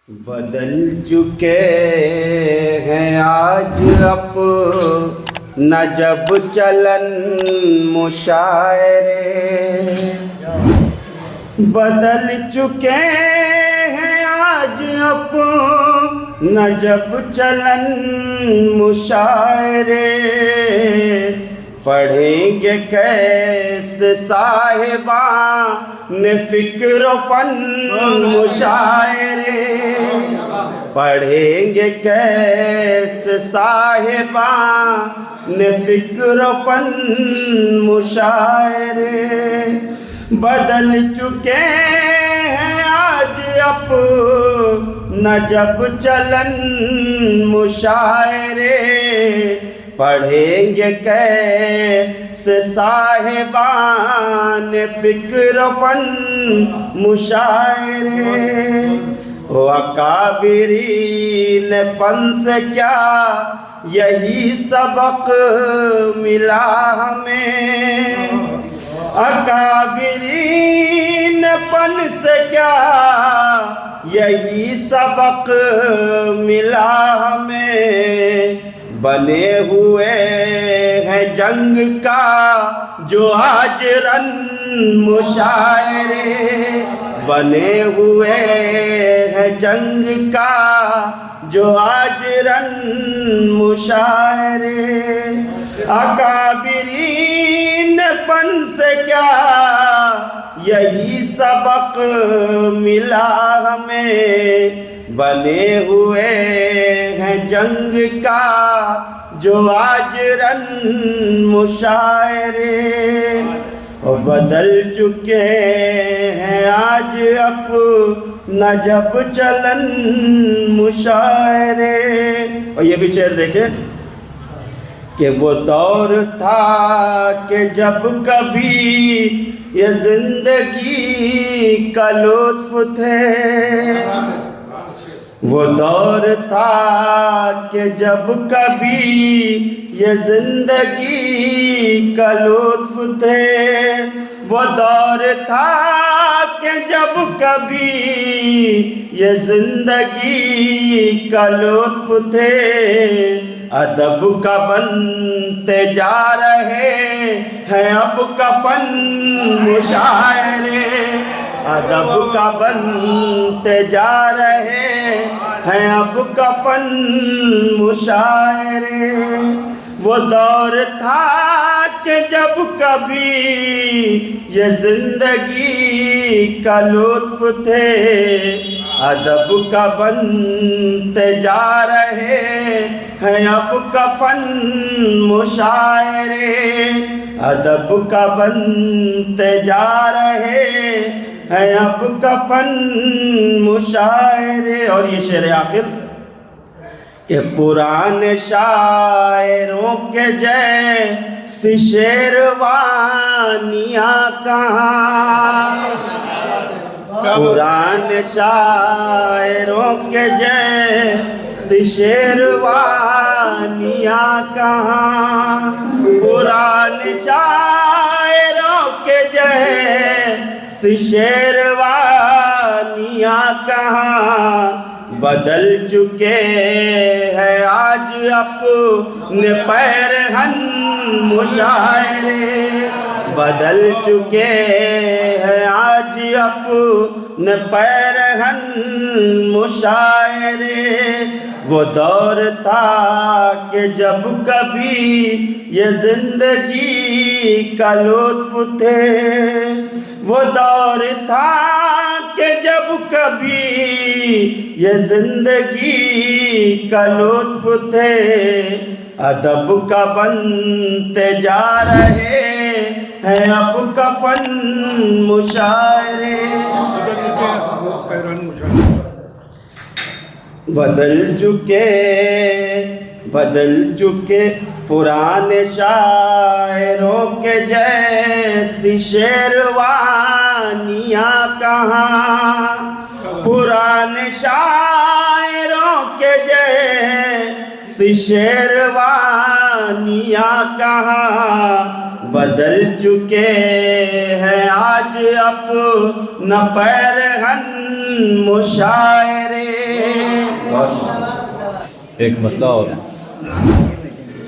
बदल चुके हैं आज अपना जब चलन मुशायरे, बदल चुके हैं आज अपना जब चलन मुशायरे। पढ़ेंगे कैसे साहिबान फिक्र फन मुशायरे, पढ़ेंगे कैसे साहिबान फिक्र फन मुशायरे। बदल चुके हैं आज अपना जब चलन मुशायरे, पढ़ेंगे कैसे साहिबान फिक्र फन मुशायरे। ओ अकाबिरीन फन से क्या यही सबक मिला हमें, अकाबिरीन फन से क्या यही सबक मिला हमें। बने हुए हैं जंग का जो आज रन मुशायरे, बने हुए हैं जंग का जो आज रन मुशायरे। अकाबिरीन फन से क्या यही सबक मिला हमें, बने हुए हैं जंग का जो आज रन मुशायरे। और बदल चुके हैं आज अपना जब चलन मुशायरे। और ये भी शेर देखें कि वो दौर था कि जब कभी ये जिंदगी का लुत्फ थे, वो दौर था कि जब कभी ये जिंदगी का लुत्फ थे, वो दौर था कि जब कभी ये जिंदगी का लुत्फ थे। अदब का बनते जा रहे हैं अब कफन मुशायरे, अदब का बनते जा रहे हैं अब कफन मुशायरे। वो दौर था कि जब कभी ये जिंदगी का लुत्फ थे, अदब का बनते जा रहे हैं अब कफन मुशायरे, अदब का बनते जा रहे हैं अब कफन मुशायरे। और ये शेर आखिर के पुराने शायरों के जैसी शेरवानियाँ कहाँ, पुराने शायरों के जैसी शेरवानियाँ कहाँ, पुराने शायरों के जैसी शेरवानियाँ कहाँ। बदल चुके हैं आज अपने पैरहन मुशायरे, बदल चुके हैं आज अपने पैरहन मुशायरे। वो दौर था कि जब कभी ये जिंदगी का लुत्फ थे, वो दौर था कि जब कभी ये जिंदगी का लुत्फ थे, अदब का बनते जा रहे हैं अब कफन मुशायरे। बदल चुके पुराने शायरों के जैसी शेरवानियाँ कहाँ, पुराने शायरों के जैसी शेरवानियाँ कहाँ। बदल चुके हैं आज अपना पैरहन मुशायरे। एक मतलब और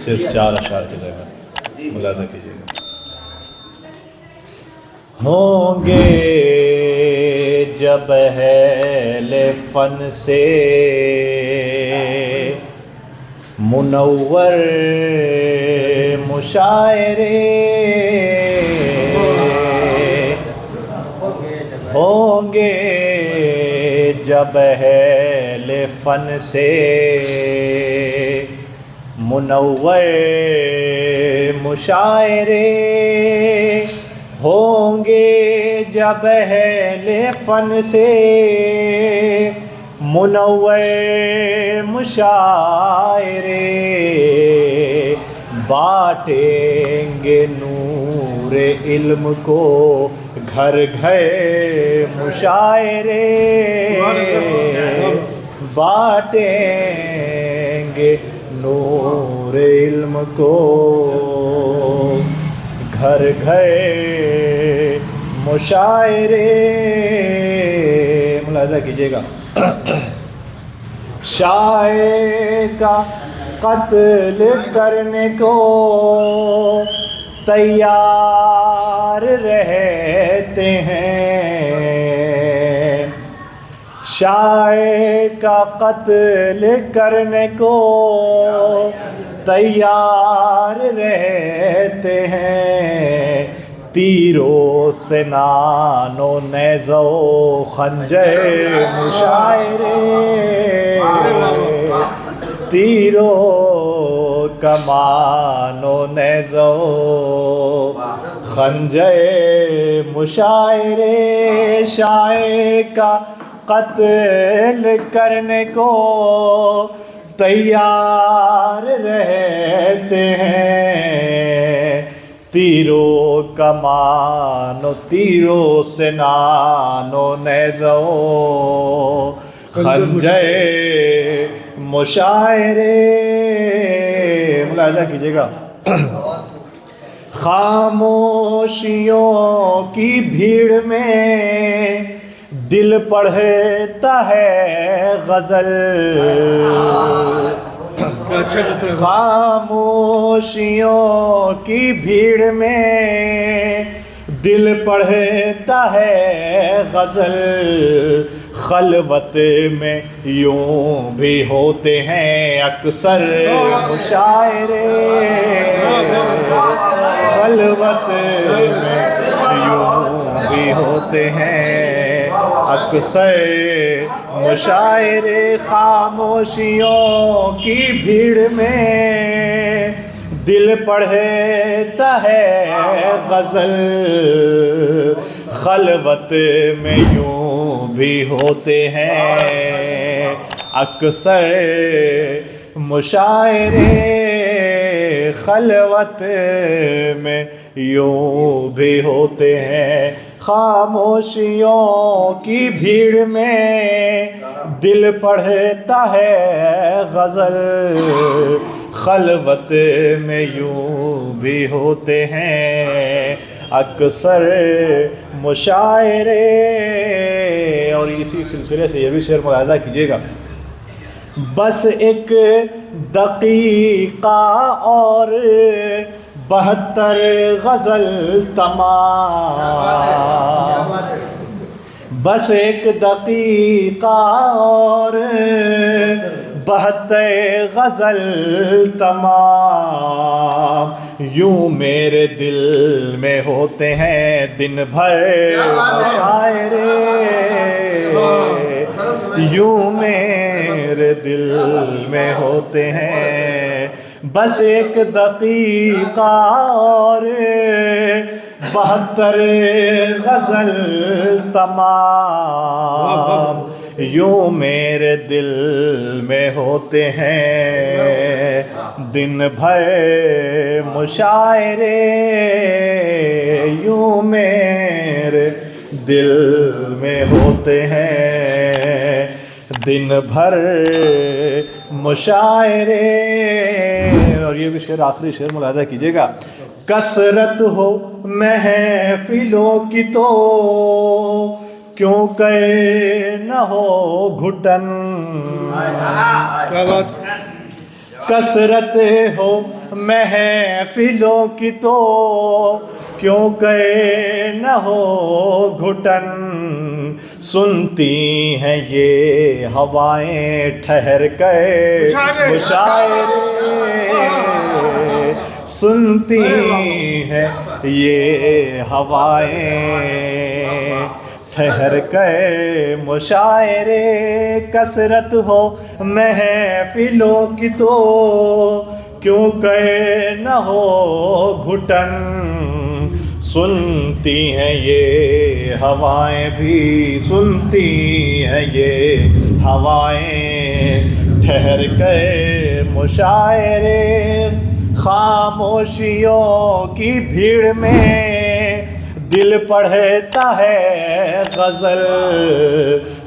सिर्फ 4 अशार की जगह मुलाजा कीजिएगा। होंगे जब अहले फन से मुनव्वर मुशायरे, होंगे जब अहले फन से मुनव्वर मुशायरे, होंगे जब अहले फन से मुनव्वर मुशायरे, बाटेंगे नूर इल्म को घर घर मुशायरे, बाटेंगे नूर इल्म को घर घर मुशायरे। मुलाजा कीजिएगा। शायर का कत्ल करने को तैयार रहते हैं, शायर का कत्ल करने को तैयार रहते हैं, तीरों से नानो नेज़ो खंजर मुशायरे, तीरों कमानो नेज़ो खंजर मुशायरे, शायर का कत्ल करने को तैयार रहते हैं, तीरों कमानो तीरों से नानो नेज़ो खंजर मुशायरे। मुलाजा कीजिएगा। खामोशियों की भीड़ में दिल पढ़ता है गज़ल, खामोशियों की भीड़ में दिल पढ़ता है गज़ल, खलवत में यूं भी होते हैं अक्सर मुशायरे, खलवत में यूं भी होते हैं अक्सर मुशायरे, खामोशियों की भीड़ में दिल पढ़ता है गज़ल, खलवत में यूं भी होते हैं अक्सर मुशायरे, खलवत में यूं भी होते हैं, खामोशियों की भीड़ में दिल पढ़ता है गज़ल, खलवत में यूं भी होते हैं अक्सर मुशायरे। और इसी सिलसिले से ये भी शेर मुलाज़ा कीजिएगा। बस एक दक़ीक़ा और 72 गज़ल तमाम, बस एक दक़ीक़ा और 72 गज़ल तमाम, यूं मेरे दिल में होते हैं दिन भर मुशायरे, यूं मेरे दिल में होते हैं बस एक दक़ीक़ा और 72 गज़ल तमाम, यूं मेरे दिल में होते हैं दिन भर मुशायरे, यूं मेरे दिल में होते हैं दिन भर मुशायरे। और ये भी शेर आखिरी शेर मुलाज़ा कीजिएगा। कसरत हो महफिलों की तो क्यों कहे न हो घुटन, क्या बात। कसरत हो महफिलों की तो क्यों कहे न हो घुटन, सुनती हैं ये हवाएं ठहर कर मुशायरे, सुनती हैं ये हवाएं ठहर कर मुशायरे, कसरत हो महफिलों की तो क्यों कहे न हो घुटन, सुनती हैं ये हवाएं भी, सुनती हैं ये हवाएं ठहर कर मुशायरे, खामोशियों की भीड़ में दिल पढ़ता है गज़ल,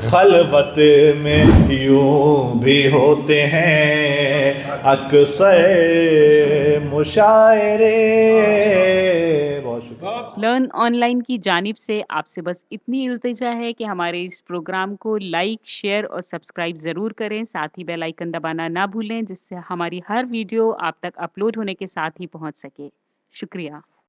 खलवत में यूं भी होते हैं अक्सर मुशायरे। बहुत शुक्रिया। लर्न ऑनलाइन की जानिब से आपसे बस इतनी इल्तिजा है कि हमारे इस प्रोग्राम को लाइक, शेयर और सब्सक्राइब ज़रूर करें। साथ ही बेल आइकन दबाना ना भूलें, जिससे हमारी हर वीडियो आप तक अपलोड होने के साथ ही पहुंच सके। शुक्रिया।